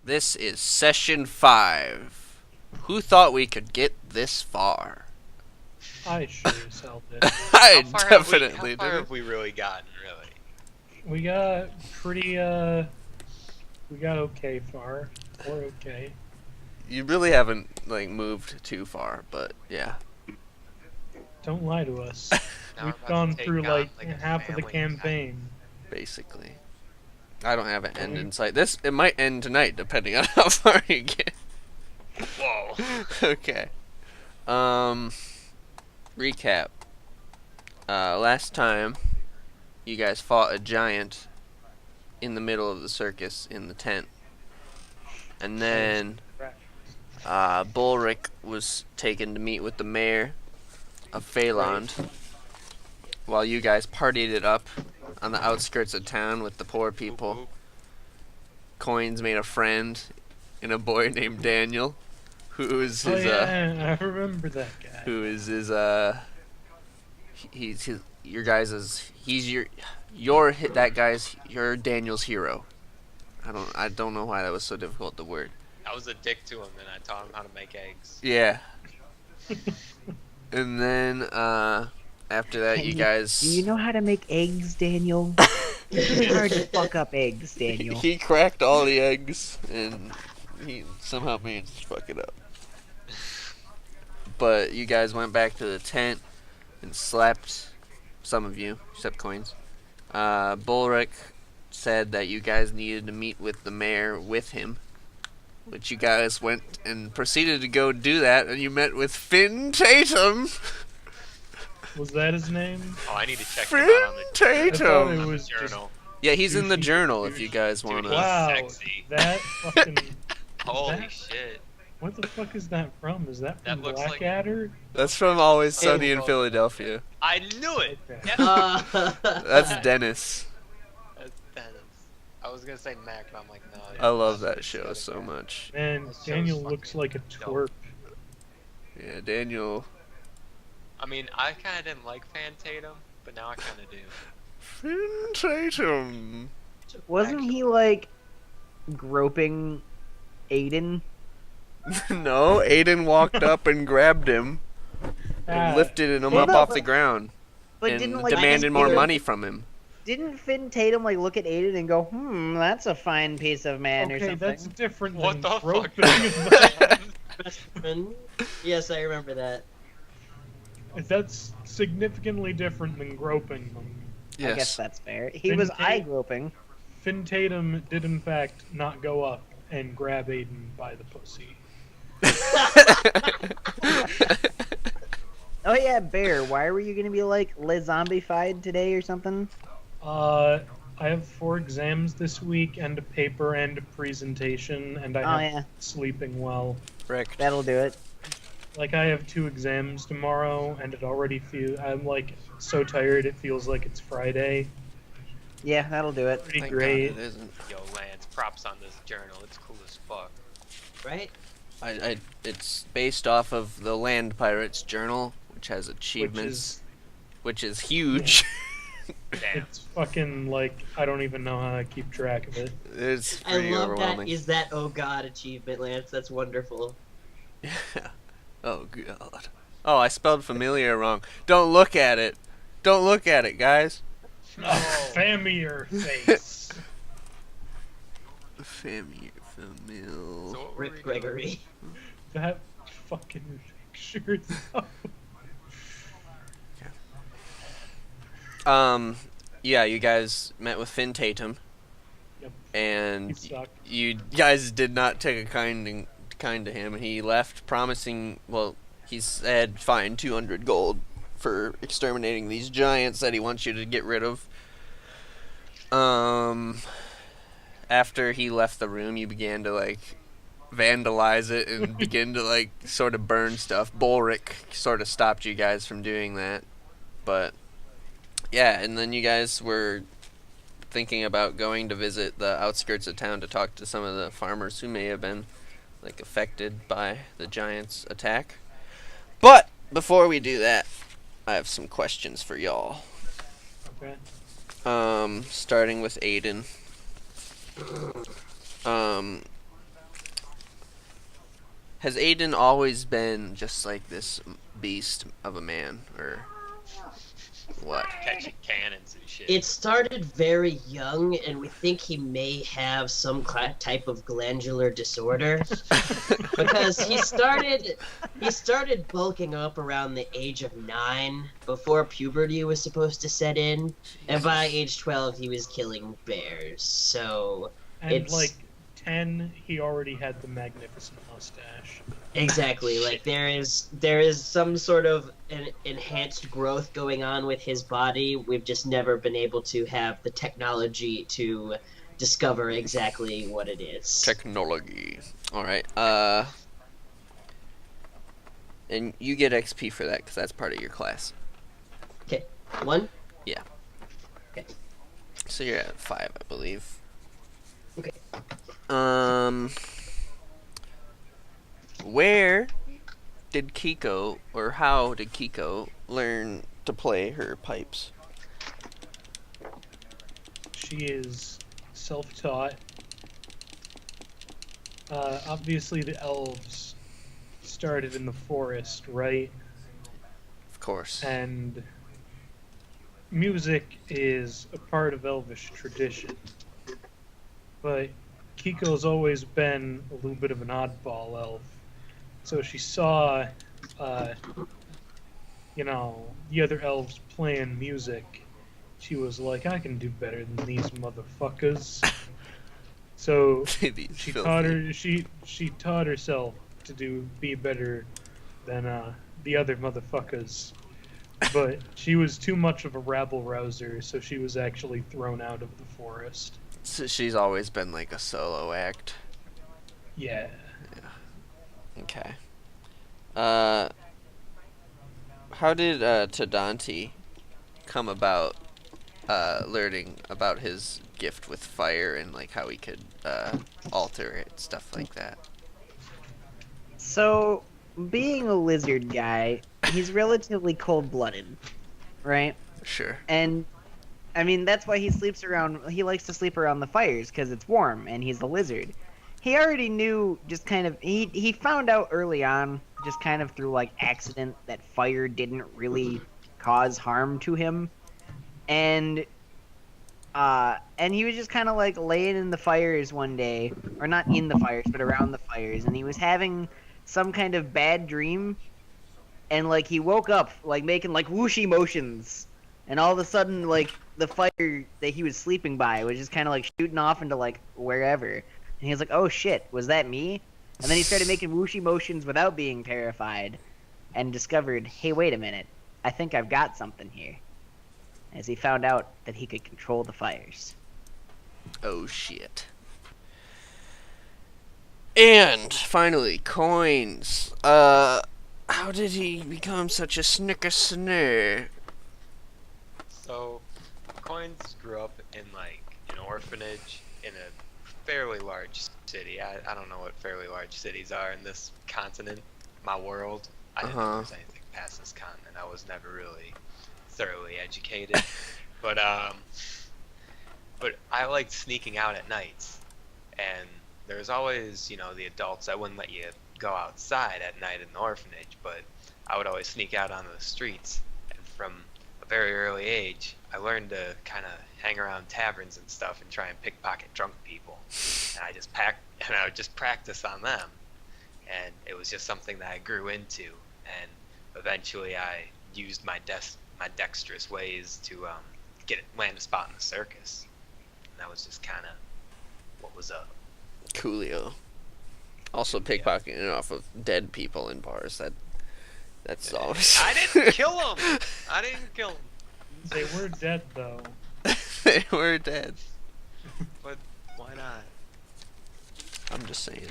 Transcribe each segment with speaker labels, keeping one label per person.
Speaker 1: This is session 5. Who thought we could get this far?
Speaker 2: I sure as hell did.
Speaker 1: I
Speaker 3: How far
Speaker 1: definitely
Speaker 3: have
Speaker 1: did.
Speaker 3: we really gotten, really?
Speaker 2: We got pretty, we got okay far. We're okay.
Speaker 1: You really haven't like moved too far, but yeah.
Speaker 2: Don't lie to us.
Speaker 3: Now
Speaker 2: We've
Speaker 3: we're about
Speaker 2: gone
Speaker 3: to take
Speaker 2: through
Speaker 3: on,
Speaker 2: like
Speaker 3: a
Speaker 2: half of the
Speaker 3: family
Speaker 2: campaign.
Speaker 1: Basically. I don't have an end in sight. It might end tonight, depending on how far you get.
Speaker 3: Whoa.
Speaker 1: Okay. Recap. Last time, you guys fought a giant in the middle of the circus in the tent. And then, Bullrick was taken to meet with the mayor of Falonde, while you guys partied it up on the outskirts of town with the poor people. Coins made a friend in a boy named Daniel, who is his,
Speaker 2: I remember that guy.
Speaker 1: who is his, he's your guys's, he's your Daniel's hero. I don't know why that was so difficult to word.
Speaker 3: I was a dick to him, and I taught him how to make eggs.
Speaker 1: Yeah. And then, after that, you guys...
Speaker 4: Do you know how to make eggs, Daniel? It's hard to fuck up eggs, Daniel.
Speaker 1: He cracked all the eggs, and he somehow managed to fuck it up. But you guys went back to the tent and slept. Some of you, except Coins. Bullrick said that you guys needed to meet with the mayor with him, which you guys went and proceeded to go do that, and you met with Finn Tatum.
Speaker 2: Was that his name?
Speaker 3: Oh, I need to check him
Speaker 1: Finn
Speaker 3: out on the
Speaker 2: I thought it
Speaker 1: Tatum.
Speaker 2: was
Speaker 3: journal.
Speaker 1: Yeah, he's in the
Speaker 2: Douchey.
Speaker 1: journal if you guys
Speaker 3: Dude,
Speaker 1: want
Speaker 3: he's
Speaker 1: to.
Speaker 2: Wow,
Speaker 3: sexy.
Speaker 2: that fucking.
Speaker 3: Holy
Speaker 2: that-
Speaker 3: shit.
Speaker 2: What the fuck is that from? Is that
Speaker 3: That
Speaker 2: from
Speaker 3: looks like-
Speaker 2: Blackadder?
Speaker 1: That's from Always Sunny in
Speaker 3: Oh.
Speaker 1: Philadelphia.
Speaker 3: I knew it!
Speaker 2: Okay.
Speaker 3: Yes.
Speaker 1: That's Dennis.
Speaker 3: That's Dennis. I was gonna say Mac, but I'm like, no.
Speaker 1: I love that show so much.
Speaker 2: Man,
Speaker 3: That show's
Speaker 2: Daniel looks
Speaker 3: fucking
Speaker 2: like a twerp.
Speaker 1: Yeah, Daniel.
Speaker 3: I mean, I kinda didn't like Fan Tatum, but now I kinda do.
Speaker 1: Finn Tatum.
Speaker 4: Wasn't he like groping Aiden?
Speaker 1: No, Aiden walked up and grabbed him and
Speaker 2: Ah,
Speaker 1: lifted him
Speaker 4: Well,
Speaker 1: up
Speaker 4: no,
Speaker 1: off
Speaker 4: but-
Speaker 1: the ground
Speaker 4: But
Speaker 1: and
Speaker 4: didn't like
Speaker 1: demanded more
Speaker 4: Finn-
Speaker 1: money from him.
Speaker 4: Didn't Finn Tatum like look at Aiden and go, that's a fine piece of man or
Speaker 2: okay,
Speaker 4: something?
Speaker 2: that's different
Speaker 3: What
Speaker 2: than
Speaker 3: the fuck?
Speaker 2: groping.
Speaker 5: Best friend? Yes, I remember that.
Speaker 2: That's significantly different than groping them.
Speaker 4: I guess
Speaker 1: Yes.
Speaker 4: that's fair. He
Speaker 2: Finn
Speaker 4: was
Speaker 2: Tatum-
Speaker 4: eye groping.
Speaker 2: Finn Tatum did in fact not go up and grab Aiden by the pussy.
Speaker 4: Oh yeah, Bear, why were you gonna be like zombified today or something?
Speaker 2: I have 4 exams this week and a paper and a presentation, and
Speaker 4: Oh
Speaker 2: I have
Speaker 4: yeah,
Speaker 2: sleeping well.
Speaker 1: Wrecked.
Speaker 4: that'll do it.
Speaker 2: Like, I have 2 exams tomorrow, and it already I'm like so tired it feels like it's Friday.
Speaker 4: Yeah, that'll do it.
Speaker 2: Pretty
Speaker 1: Thank
Speaker 2: great.
Speaker 1: God it isn't.
Speaker 3: Yo, Lance, props on this journal. It's cool as fuck.
Speaker 5: Right?
Speaker 1: It's based off of the Land Pirates Journal, which has achievements, which is huge.
Speaker 3: Damn.
Speaker 2: It's fucking like I don't even know how I keep track of it.
Speaker 1: It's
Speaker 5: I
Speaker 1: pretty
Speaker 5: love that.
Speaker 1: overwhelming.
Speaker 5: Is that oh god achievement, Lance? That's wonderful.
Speaker 1: Yeah. Oh god. Oh, I spelled familiar wrong. Don't look at it. Don't look at it, guys.
Speaker 2: Familiar face.
Speaker 1: Familiar.
Speaker 3: So what were we
Speaker 5: Rick
Speaker 3: doing?
Speaker 5: Gregory.
Speaker 2: That fucking picture.
Speaker 1: Yeah, you guys met with Finn Tatum,
Speaker 2: Yep.
Speaker 1: and
Speaker 2: He sucked.
Speaker 1: you guys did not take a kind to him. He left promising, well, he said fine 200 gold for exterminating these giants that he wants you to get rid of. After he left the room, you began to like vandalize it and begin to like sort of burn stuff. Bullrick sort of stopped you guys from doing that, but yeah, and then you guys were thinking about going to visit the outskirts of town to talk to some of the farmers who may have been like affected by the giants' attack. But before we do that, I have some questions for y'all.
Speaker 2: Okay.
Speaker 1: Starting with Aiden. Has Aiden always been just like this beast of a man, or what?
Speaker 3: Catching cannons and shit.
Speaker 5: It started very young, and we think he may have some type of glandular disorder because he started bulking up around the age of 9 before puberty was supposed to set in, and by age 12 he was killing bears. So
Speaker 2: And
Speaker 5: it's
Speaker 2: like 10, he already had the magnificent mustache.
Speaker 5: exactly like there is some sort of an enhanced growth going on with his body. We've just never been able to have the technology to discover exactly what it is.
Speaker 1: Technology. All right. And you get XP for that because that's part of your class.
Speaker 5: Okay, 1.
Speaker 1: So you're at 5, I believe.
Speaker 5: Okay.
Speaker 1: Where did Keiko, or how did Keiko learn to play her pipes?
Speaker 2: She is self-taught. Obviously, the elves started in the forest, right?
Speaker 1: Of course.
Speaker 2: And music is a part of elvish tradition. But Kiko's always been a little bit of an oddball elf. So she saw, the other elves playing music. She was like, I can do better than these motherfuckers. So
Speaker 1: These
Speaker 2: she
Speaker 1: filthy-
Speaker 2: taught herself to be better than the other motherfuckers. But she was too much of a rabble rouser, so she was actually thrown out of the forest.
Speaker 1: So she's always been like a solo act.
Speaker 2: Yeah.
Speaker 1: Okay. How did Todonti come about learning about his gift with fire and like how he could alter it, stuff like that?
Speaker 4: So, being a lizard guy, he's relatively cold-blooded, right?
Speaker 1: Sure.
Speaker 4: And I mean, that's why he likes to sleep around the fires, because it's warm, and he's a lizard. He already knew, just kind of, he found out early on, just kind of through, like, accident, that fire didn't really cause harm to him. And he was just kind of, like, laying in the fires one day, or not in the fires, but around the fires, and he was having some kind of bad dream, and, like, he woke up, like, making, like, whooshy motions, and all of a sudden, like, the fire that he was sleeping by was just kind of, like, shooting off into, like, wherever. And he was like, oh, shit, was that me? And then he started making whooshy motions without being terrified, and discovered, hey, wait a minute, I think I've got something here. As he found out that he could control the fires.
Speaker 1: Oh shit. And finally, coins. How did he become such a snicker-snare?
Speaker 3: So, Coins grew up in like an orphanage in a fairly large city. I don't know what fairly large cities are in this continent, my world. I didn't know there was anything past this continent. I was never really thoroughly educated. But I liked sneaking out at nights. And there was always, the adults that wouldn't let you go outside at night in the orphanage, but I would always sneak out onto the streets. And from a very early age, I learned to kind of hang around taverns and stuff and try and pickpocket drunk people. And I would just practice on them. And it was just something that I grew into. And eventually I used my dexterous ways to land a spot in the circus. And that was just kind of what was up.
Speaker 1: Coolio. Also pickpocketing off of dead people in bars. That's always.
Speaker 3: I didn't kill him.
Speaker 2: They were dead, though.
Speaker 1: They were dead.
Speaker 3: But why not?
Speaker 1: I'm just saying.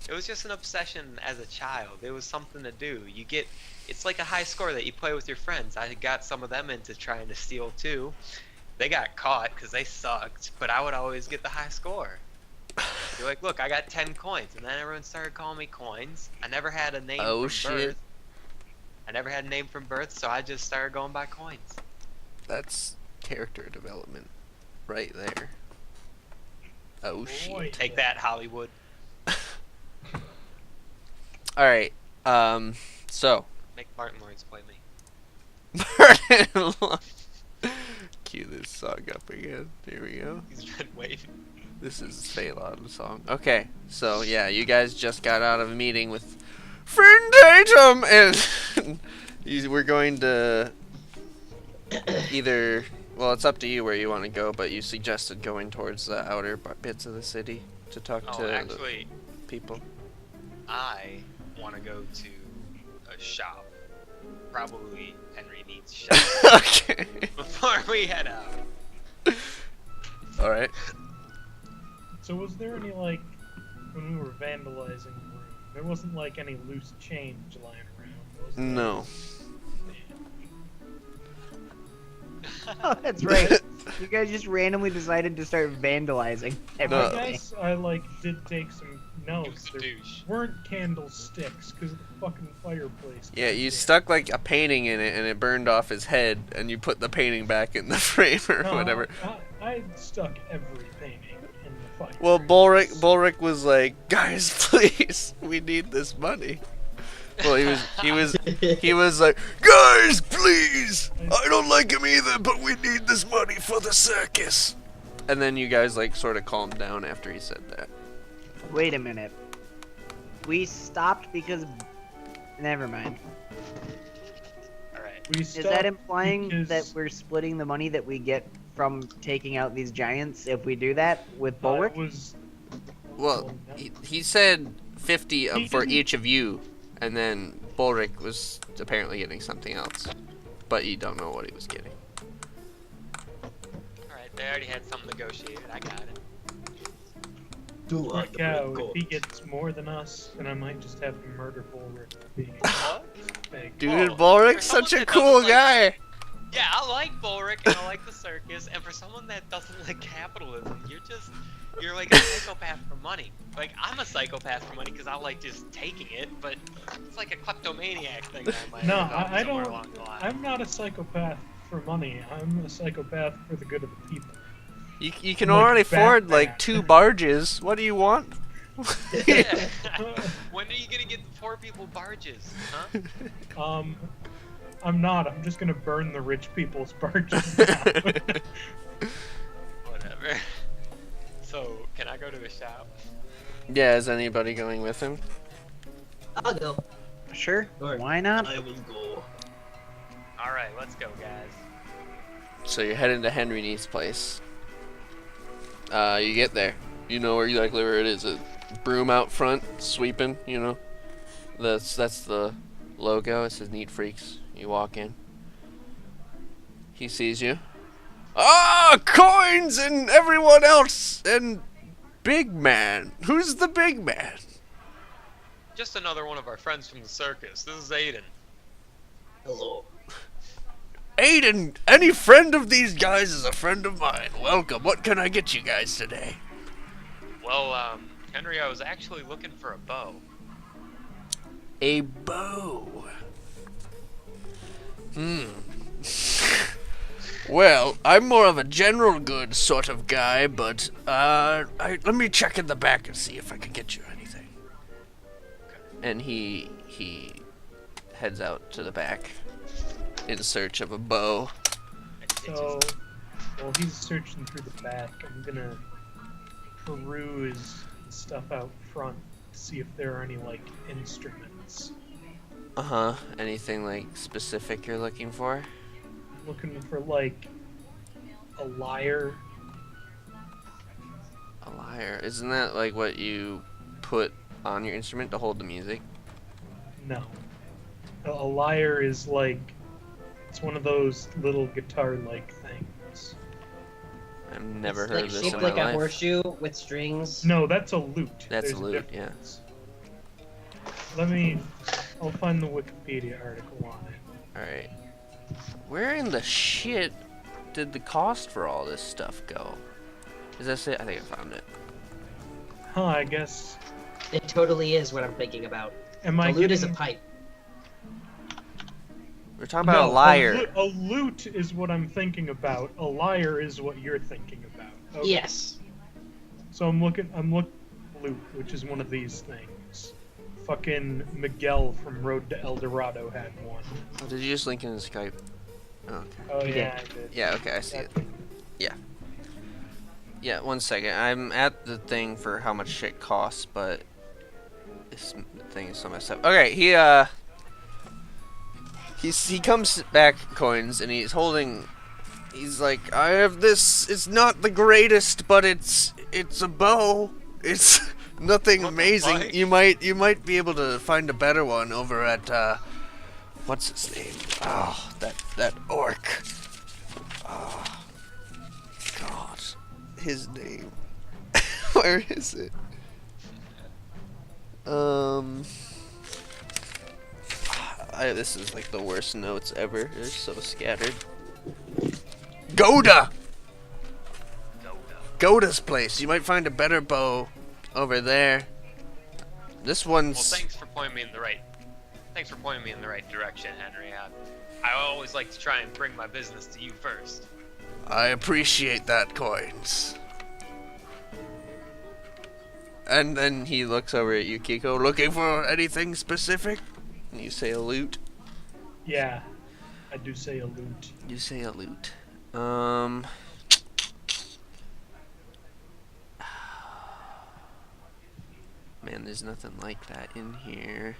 Speaker 3: It was just an obsession as a child. It was something to do. It's like a high score that you play with your friends. I got some of them into trying to steal too. They got caught because they sucked, but I would always get the high score. You're like, look, I got 10 coins, and then everyone started calling me Coins. I never had a name from birth. I never had a name from birth, so I just started going by Coins.
Speaker 1: That's character development right there. Oh shit.
Speaker 3: Take that, Hollywood.
Speaker 1: All right. So.
Speaker 3: Make Martin Lawrence play me.
Speaker 1: Cue this song up again. Here we go.
Speaker 3: He's been waiting.
Speaker 1: This is Falonde song. Okay, so yeah, you guys just got out of a meeting with Friend Tatum, and we're going to either. Well, it's up to you where you want to go, but you suggested going towards the outer bits of the city to talk to
Speaker 3: Actually,
Speaker 1: the people.
Speaker 3: I want to go to a shop. Probably Henry needs shop.
Speaker 1: Okay.
Speaker 3: Before we head out.
Speaker 1: All right.
Speaker 2: So was there any, like, when we were vandalizing the room, there wasn't, like, any loose change lying around, was there?
Speaker 1: No.
Speaker 4: Oh, that's right. You guys just randomly decided to start vandalizing
Speaker 2: I
Speaker 4: everything.
Speaker 2: guess I, like, did take some
Speaker 3: He
Speaker 2: notes.
Speaker 3: was a
Speaker 2: There
Speaker 3: douche.
Speaker 2: weren't candlesticks because of the fucking fireplace.
Speaker 1: Yeah, you stuck like a painting in it, and it burned off his head, and you put the painting back in the frame or
Speaker 2: No,
Speaker 1: whatever.
Speaker 2: I stuck every painting in the fire.
Speaker 1: Well, Bullrick was like, guys, please, we need this money. Well, he was like, guys, please, I don't like him either, but we need this money for the circus. And then you guys like sort of calmed down after he said that.
Speaker 4: Wait a minute. We stopped because. Never mind.
Speaker 3: Alright.
Speaker 2: We
Speaker 4: Is that
Speaker 2: stopped
Speaker 4: implying
Speaker 2: because,
Speaker 4: that we're splitting the money that we get from taking out these giants if we do that with Bulwark?
Speaker 2: it was
Speaker 1: Well, he said 50
Speaker 2: He
Speaker 1: for
Speaker 2: didn't-
Speaker 1: each of you, and then Bullrick was apparently getting something else, but you don't know what he was getting.
Speaker 3: Alright, they already had something negotiated. I got it.
Speaker 2: Look out, if he gets more than us, then I might just have to murder Bullrick for being
Speaker 3: What?
Speaker 2: big.
Speaker 1: Dude,
Speaker 3: Oh,
Speaker 1: Bullrick's
Speaker 3: for
Speaker 1: such a
Speaker 3: someone that
Speaker 1: cool
Speaker 3: doesn't like-
Speaker 1: guy.
Speaker 3: Yeah, I like Bullrick and I like the circus, and for someone that doesn't like capitalism, you're like a psychopath for money. Like, I'm a psychopath for money because I like just taking it, but it's like a kleptomaniac thing that I might
Speaker 2: No,
Speaker 3: have done
Speaker 2: I
Speaker 3: somewhere
Speaker 2: don't.
Speaker 3: along the line.
Speaker 2: I'm not a psychopath for money. I'm a psychopath for the good of the people.
Speaker 1: You can
Speaker 2: Like
Speaker 1: already afford
Speaker 2: Batman.
Speaker 1: like 2 barges. What do you want?
Speaker 3: Yeah. When are you gonna get the poor people barges, huh?
Speaker 2: I'm not. I'm just gonna burn the rich people's barges down.
Speaker 3: Whatever. So, can I go to the shop?
Speaker 1: Yeah, is anybody going with him?
Speaker 5: I'll go.
Speaker 4: Sure.
Speaker 5: Sure.
Speaker 4: Why not?
Speaker 5: I will go.
Speaker 3: Alright, let's go, guys.
Speaker 1: So you're heading to Henry Neath's place. You get there. You know exactly where it is. A broom out front, sweeping, you know. That's the logo. It says Neat Freaks. You walk in. He sees you. Ah, coins and everyone else and Big Man. Who's the Big Man?
Speaker 3: Just another one of our friends from the circus. This is Aiden.
Speaker 5: Hello.
Speaker 1: Aiden, any friend of these guys is a friend of mine. Welcome. What can I get you guys today?
Speaker 3: Well, Henry, I was actually looking for a bow.
Speaker 1: A bow. Well, I'm more of a general goods sort of guy, but let me check in the back and see if I can get you anything. And he heads out to the back in search of a bow.
Speaker 2: So, while he's searching through the back, I'm gonna peruse the stuff out front to see if there are any, like, instruments.
Speaker 1: Uh-huh. Anything like specific you're looking for?
Speaker 2: Looking for, like, a lyre.
Speaker 1: A lyre. Isn't that like what you put on your instrument to hold the music?
Speaker 2: No. A lyre is like, it's one of those little guitar-like things.
Speaker 1: I've never
Speaker 5: It's
Speaker 1: heard
Speaker 5: like
Speaker 1: of this
Speaker 5: shaped
Speaker 1: in
Speaker 5: like
Speaker 1: my
Speaker 5: a
Speaker 1: life.
Speaker 5: horseshoe with strings.
Speaker 2: No, that's a lute.
Speaker 1: That's
Speaker 2: There's
Speaker 1: a lute, yeah.
Speaker 2: difference. I'll find the Wikipedia article on it.
Speaker 1: Alright. Where in the shit did the cost for all this stuff go? Is that it? I think I found it.
Speaker 2: Huh, I guess.
Speaker 5: It totally is what I'm thinking about.
Speaker 2: Am I
Speaker 5: A lute is a
Speaker 2: getting-
Speaker 5: pipe.
Speaker 1: We're talking about
Speaker 2: No,
Speaker 1: a lyre.
Speaker 2: A lute is what I'm thinking about. A lyre is what you're thinking about. Okay.
Speaker 5: Yes.
Speaker 2: So I'm looking lute, which is one of these things. fucking Miguel from Road to El Dorado had one.
Speaker 1: Oh, did you just link in Skype? Oh, okay.
Speaker 2: Oh
Speaker 4: He
Speaker 2: yeah, I did.
Speaker 1: Yeah, okay, I see it.
Speaker 2: Okay.
Speaker 1: Yeah, 1 second. I'm at the thing for how much shit costs, but this thing is so messed up. Okay, he comes back, Coins, and he's holding. He's like, I have this. It's not the greatest, but it's a bow. It's nothing
Speaker 3: What the
Speaker 1: amazing.
Speaker 3: fuck?
Speaker 1: You might be able to find a better one over at what's his name? Oh, that orc. Oh, God, his name. Where is it? This is like the worst notes ever. They're so scattered. Goda! Goda's place. You might find a better bow over there. This
Speaker 3: Well,
Speaker 1: one's.
Speaker 3: thanks for pointing me in the right. Thanks for pointing me in the right direction, Henry. I always like to try and bring my business to you first.
Speaker 1: I appreciate that, Coins. And then he looks over at you, Keiko, looking for anything specific? And you say a loot.
Speaker 2: Yeah, I do say a loot.
Speaker 1: You say a loot. Man, there's nothing like that in here.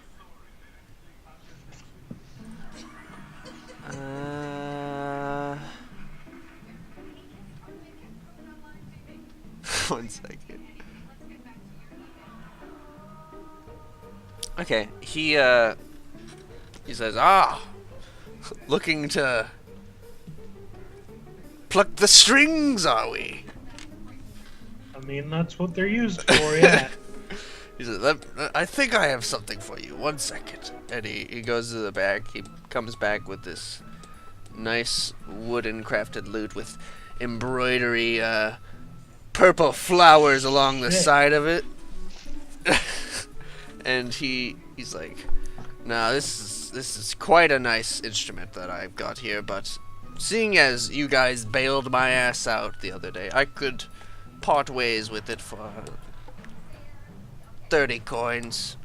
Speaker 1: One second. Okay, he says, looking to pluck the strings, are we?
Speaker 2: I mean, that's what they're used for, yeah.
Speaker 1: He says, I think I have something for you. 1 second. And he goes to the back. He comes back with this nice wooden crafted loot with embroidery, purple flowers along the
Speaker 2: Shit.
Speaker 1: side of it. And he's like, "Nah, this is quite a nice instrument that I've got here, but seeing as you guys bailed my ass out the other day, I could part ways with it for 30 coins."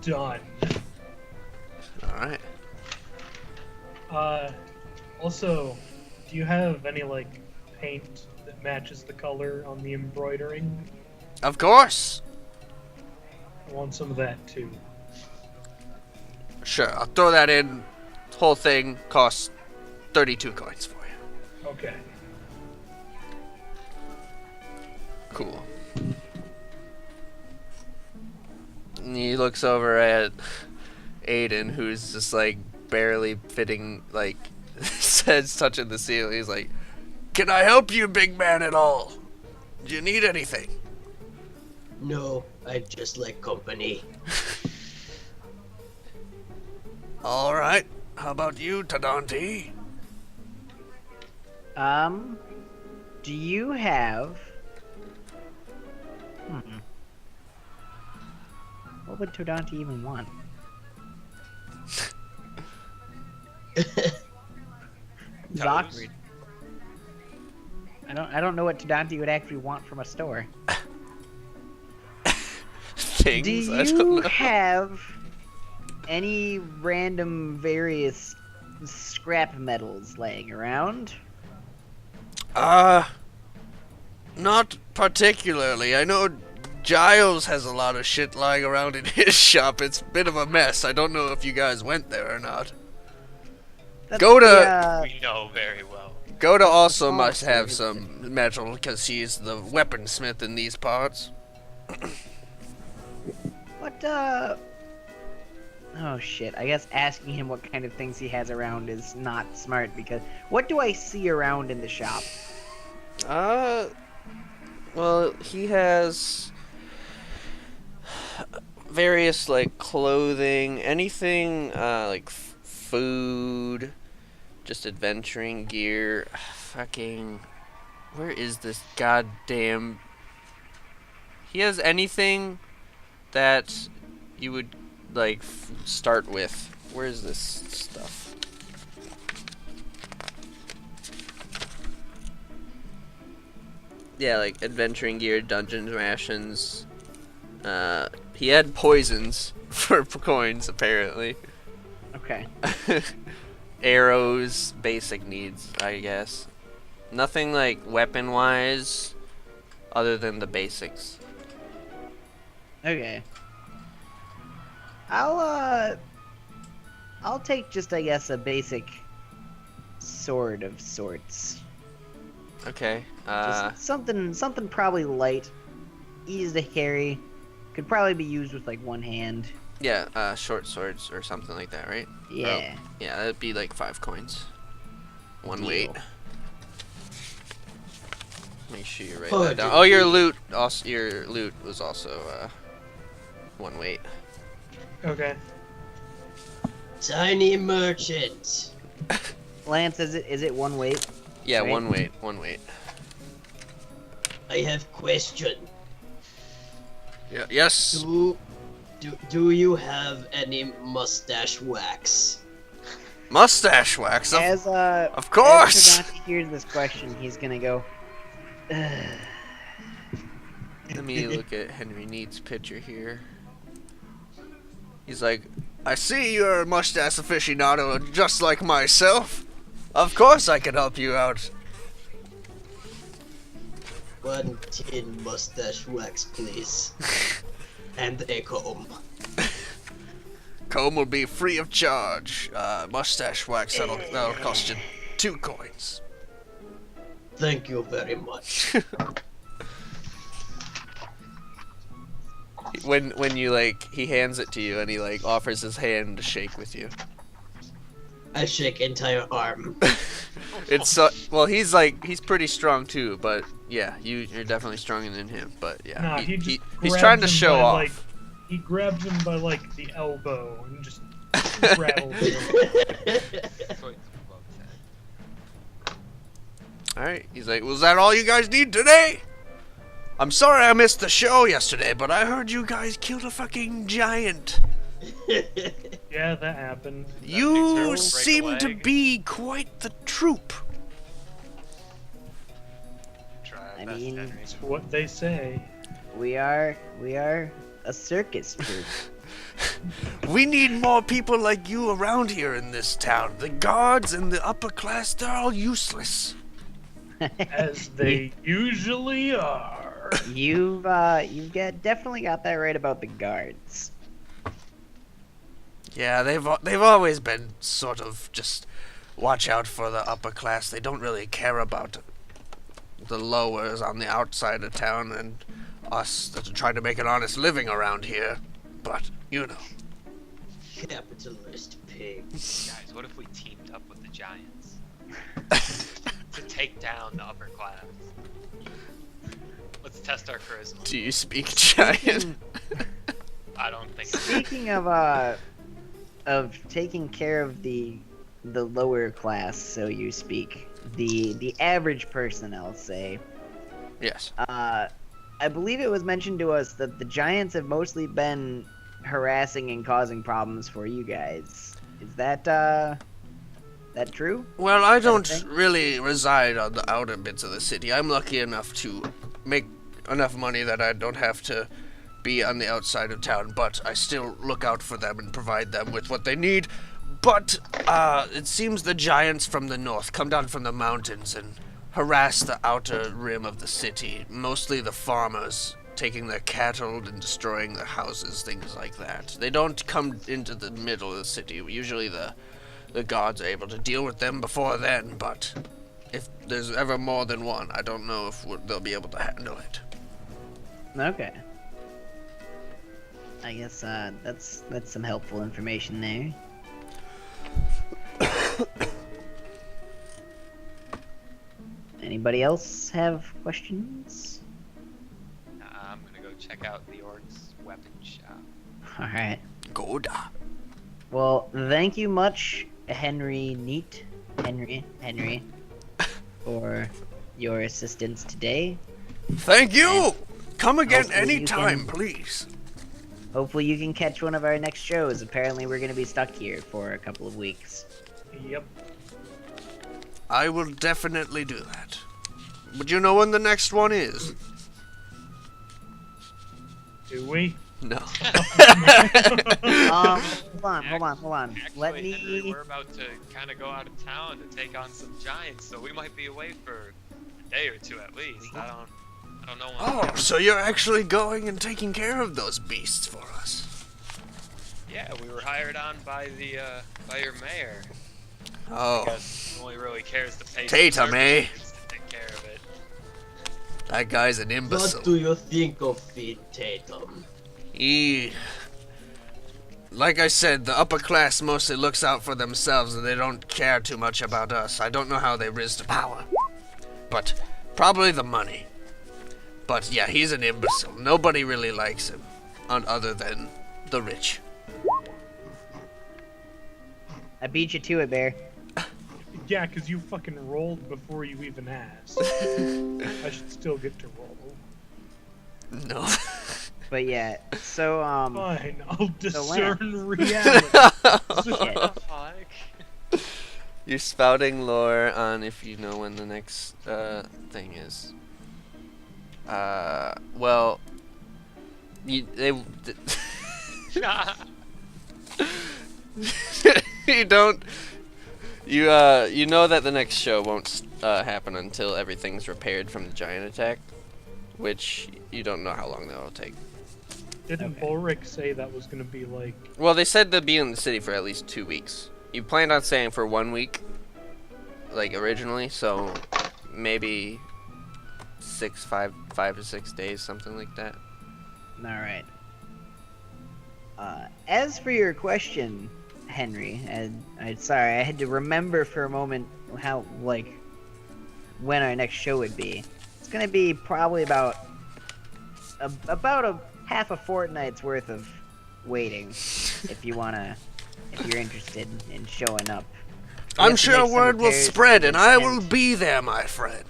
Speaker 2: Done.
Speaker 1: Alright.
Speaker 2: Also, do you have any, like, paint that matches the color on the embroidering?
Speaker 1: Of course!
Speaker 2: I want some of that, too.
Speaker 1: Sure, I'll throw that in. Whole thing costs 32 coins for you.
Speaker 2: Okay.
Speaker 1: Cool. And he looks over at Aiden, who's just like barely fitting, like, his head's touching the ceiling. He's like, "Can I help you, big man, at all? Do you need anything?"
Speaker 5: No, I just like company.
Speaker 1: Alright, how about you, Todonti?
Speaker 4: Do you have... What would Todonti even want? It's
Speaker 3: Toes?
Speaker 4: awkward. I don't know what Todonti would actually want from a store.
Speaker 1: Things,
Speaker 4: Do
Speaker 1: I don't
Speaker 4: you
Speaker 1: know.
Speaker 4: have any random various scrap metals laying around?
Speaker 1: Not particularly. I know Giles has a lot of shit lying around in his shop. It's a bit of a mess. I don't know if you guys went there or not. Go to-
Speaker 3: We know very well.
Speaker 1: Goda also
Speaker 4: Oh,
Speaker 1: must have
Speaker 4: seriously.
Speaker 1: some metal because she's the weaponsmith in these parts.
Speaker 4: What, Oh shit, I guess asking him what kind of things he has around is not smart because... What do I see around in the shop?
Speaker 1: Well, he has various, like, clothing, anything, like, food, just adventuring gear, fucking... Where is this goddamn... He has anything that you would, like, start with. Where is this stuff? Yeah, like adventuring gear, dungeons rations, He had poisons for coins, apparently.
Speaker 4: Okay.
Speaker 1: Arrows, basic needs, I guess. Nothing like weapon-wise, other than the basics.
Speaker 4: Okay. I'll take just, I guess, a basic sword of sorts.
Speaker 1: Okay.
Speaker 4: Just something probably light, easy to carry, could probably be used with like one hand.
Speaker 1: Yeah, short swords or something like that, right?
Speaker 4: Yeah.
Speaker 1: Oh, yeah, that'd be like 5 coins. One
Speaker 4: Deal.
Speaker 1: weight. Make sure you write
Speaker 5: Oh,
Speaker 1: that down.
Speaker 5: did
Speaker 1: Oh, your
Speaker 5: we-
Speaker 1: loot. Also, your loot was also 1 weight.
Speaker 2: Okay.
Speaker 5: Tiny merchant.
Speaker 4: Lance, is it one weight?
Speaker 1: Yeah,
Speaker 4: Right.
Speaker 1: 1 weight. 1 weight.
Speaker 5: I have question.
Speaker 1: Yeah. Yes.
Speaker 5: Do you have any mustache wax?
Speaker 1: Mustache wax.
Speaker 4: As
Speaker 1: Of course.
Speaker 4: As Todonti hears this question, he's gonna go. "Ugh."
Speaker 1: Let me look at Henry Neat's picture here. He's like, I see you're a mustache aficionado just like myself. Of course I can help you out.
Speaker 5: 1 tin mustache wax, please. And a comb.
Speaker 1: Comb will be free of charge. Mustache wax, that'll cost you 2 coins.
Speaker 5: Thank you very much.
Speaker 1: When you he hands it to you and he offers his hand to shake with you.
Speaker 5: I shake entire arm.
Speaker 1: It's well, he's pretty strong too, but yeah, you're definitely stronger than him. But yeah,
Speaker 2: Nah, he just
Speaker 1: he's
Speaker 2: grabs
Speaker 1: trying to
Speaker 2: him
Speaker 1: show
Speaker 2: by,
Speaker 1: off.
Speaker 2: he grabs him by the elbow and just rattles him.
Speaker 1: All right, he's like, was that all you guys need today? I'm sorry I missed the show yesterday, but I heard you guys killed a fucking giant.
Speaker 2: Yeah, that happened.
Speaker 1: You
Speaker 3: break a
Speaker 1: seem to
Speaker 3: leg.
Speaker 1: be quite the troop.
Speaker 3: Try our
Speaker 4: I
Speaker 3: best,
Speaker 4: mean-
Speaker 3: Henry.
Speaker 2: It's what they say.
Speaker 4: We are a circus troupe.
Speaker 1: We need more people like you around here in this town. The guards and the upper class, they're all useless.
Speaker 2: As they usually are.
Speaker 4: You've definitely got that right about the guards.
Speaker 1: Yeah, they've always been sort of just watch out for the upper class. They don't really care about the lowers on the outside of town and us that are trying to make an honest living around here. But, you know.
Speaker 5: Capitalist pig.
Speaker 3: Guys, what if we teamed up with the Giants to take down the upper class? Let's test our charisma.
Speaker 1: Do you speak giant?
Speaker 3: I don't think so.
Speaker 4: Speaking of taking care of the lower class, so you speak, the average person, I'll say.
Speaker 1: Yes.
Speaker 4: I believe it was mentioned to us that the Giants have mostly been harassing and causing problems for you guys. Is that true?
Speaker 1: Well, I don't
Speaker 4: thing?
Speaker 1: really reside on the outer bits of the city. I'm lucky enough to make enough money that I don't have to be on the outside of town, but I still look out for them and provide them with what they need. But it seems the giants from the north come down from the mountains and harass the outer rim of the city, mostly the farmers, taking their cattle and destroying their houses, things like that. They don't come into the middle of the city. Usually the guards are able to deal with them before then, but if there's ever more than one, I don't know if they'll be able to handle it.
Speaker 4: Okay. I guess that's some helpful information there. Anybody else have questions?
Speaker 3: I'm gonna go check out the orc's weapon shop.
Speaker 4: All right.
Speaker 1: Goda.
Speaker 4: Well, thank you much, Henry, for your assistance today.
Speaker 1: Thank you! Come again
Speaker 4: Hopefully you
Speaker 1: anytime,
Speaker 4: can-
Speaker 1: please.
Speaker 4: Hopefully you can catch one of our next shows. Apparently we're going to be stuck here for a couple of weeks.
Speaker 2: Yep.
Speaker 1: I will definitely do that. But you know when the next one is?
Speaker 2: Do we?
Speaker 1: No.
Speaker 4: Hold on. Let
Speaker 3: Actually, Henry,
Speaker 4: me.
Speaker 3: we're about to kind of go out of town to take on some giants, so we might be away for a day or two at least. I don't know.
Speaker 1: Oh, so you're actually going and taking care of those beasts for us?
Speaker 3: Yeah, we were hired on by the by your mayor.
Speaker 1: Oh,
Speaker 3: Because he only really cares to pay
Speaker 1: Tatum,
Speaker 3: some
Speaker 1: eh?
Speaker 3: service to take care of it.
Speaker 1: that guy's an
Speaker 5: What
Speaker 1: imbecile.
Speaker 5: do you think of it, Tatum?
Speaker 1: Like I said, the upper class mostly looks out for themselves and they don't care too much about us. I don't know how they rise to power. But probably the money. But yeah, he's an imbecile. Nobody really likes him, other than the rich.
Speaker 4: I beat you to it, Bear.
Speaker 2: Yeah, because you fucking rolled before you even asked. I should still get to roll.
Speaker 1: No.
Speaker 4: But yeah, so
Speaker 2: Fine, I'll
Speaker 4: Lamp.
Speaker 2: discern reality.
Speaker 3: What the fuck?
Speaker 1: You're spouting lore on if you know when the next thing is. Well, you don't. You know that the next show won't happen until everything's repaired from the giant attack, which you don't know how long that'll take.
Speaker 2: Didn't Ulrich say that was gonna be like?
Speaker 1: Well, they said they'll be in the city for at least 2 weeks. You planned on staying for 1 week, like originally, so maybe 5 to 6 days, something like that.
Speaker 4: all right. As for your question, Henry, and I'm sorry, I had to remember for a moment how when our next show would be. It's gonna be probably about a half a fortnight's worth of waiting, if you're interested in showing up. We
Speaker 1: I'm
Speaker 4: have to
Speaker 1: sure
Speaker 4: make some
Speaker 1: word will
Speaker 4: repairs to
Speaker 1: spread,
Speaker 4: the
Speaker 1: and I will
Speaker 4: tent.
Speaker 1: be there, my friend.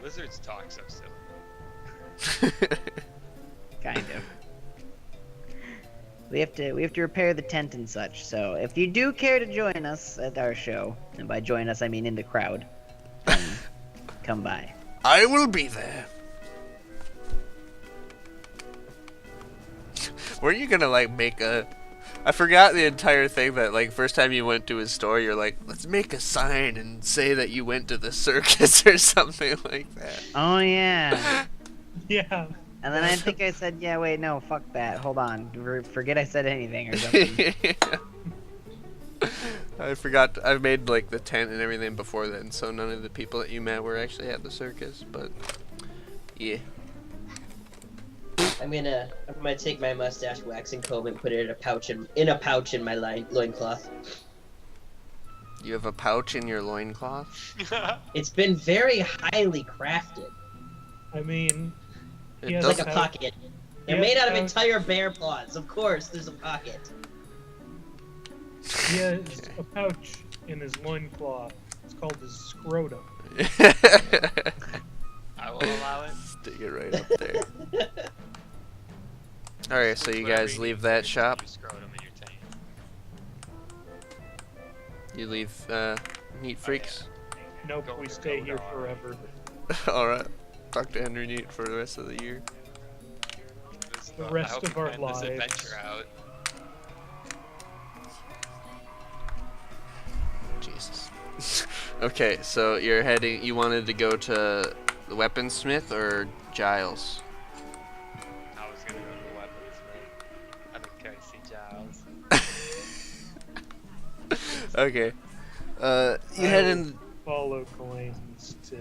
Speaker 3: Lizards talk so silly.
Speaker 4: Kind of. We have to repair the tent and such. So if you do care to join us at our show, and by join us I mean in the crowd, then come by.
Speaker 1: I will be there. Were you gonna make a? I forgot the entire thing that first time you went to his store, you're like, let's make a sign and say that you went to the circus or something like that.
Speaker 4: Oh yeah.
Speaker 2: Yeah.
Speaker 4: And then I think I said, yeah, wait, no, fuck that. Hold on. Forget I said anything or something.
Speaker 1: I forgot. I've made the tent and everything before then, so none of the people that you met were actually at the circus. But yeah.
Speaker 5: I'm gonna take my mustache waxing comb and put it in a pouch in my loincloth.
Speaker 1: You have a pouch in your loincloth?
Speaker 5: It's been very highly crafted.
Speaker 2: I mean,
Speaker 1: It
Speaker 2: he has
Speaker 5: It's
Speaker 1: doesn't-
Speaker 5: like a pocket. They're
Speaker 2: Yeah,
Speaker 5: made out of
Speaker 2: pouch.
Speaker 5: entire bear paws. Of course, there's a pocket.
Speaker 2: he has a pouch in his loincloth. It's called his scrotum.
Speaker 3: I will allow it.
Speaker 1: Stick it right up there. Alright, so you guys leave that shop?
Speaker 3: You scrotum in your tank.
Speaker 1: You leave Neat Freaks?
Speaker 2: Nope,
Speaker 3: Go
Speaker 2: we
Speaker 3: for
Speaker 2: stay
Speaker 3: goat
Speaker 2: here
Speaker 3: dog.
Speaker 2: forever.
Speaker 1: Alright. Talk to Henry Neat for the rest of the year.
Speaker 2: The
Speaker 3: I
Speaker 2: rest
Speaker 3: hope
Speaker 2: of
Speaker 3: you
Speaker 2: our
Speaker 3: plan this
Speaker 2: lives.
Speaker 3: adventure out.
Speaker 1: Jesus. Okay, so you wanted to go to the weaponsmith or Giles?
Speaker 3: I was gonna go to the weaponsmith. I don't care to see Giles.
Speaker 1: Okay. You
Speaker 2: I
Speaker 1: head
Speaker 2: will
Speaker 1: in.
Speaker 2: Follow Collins to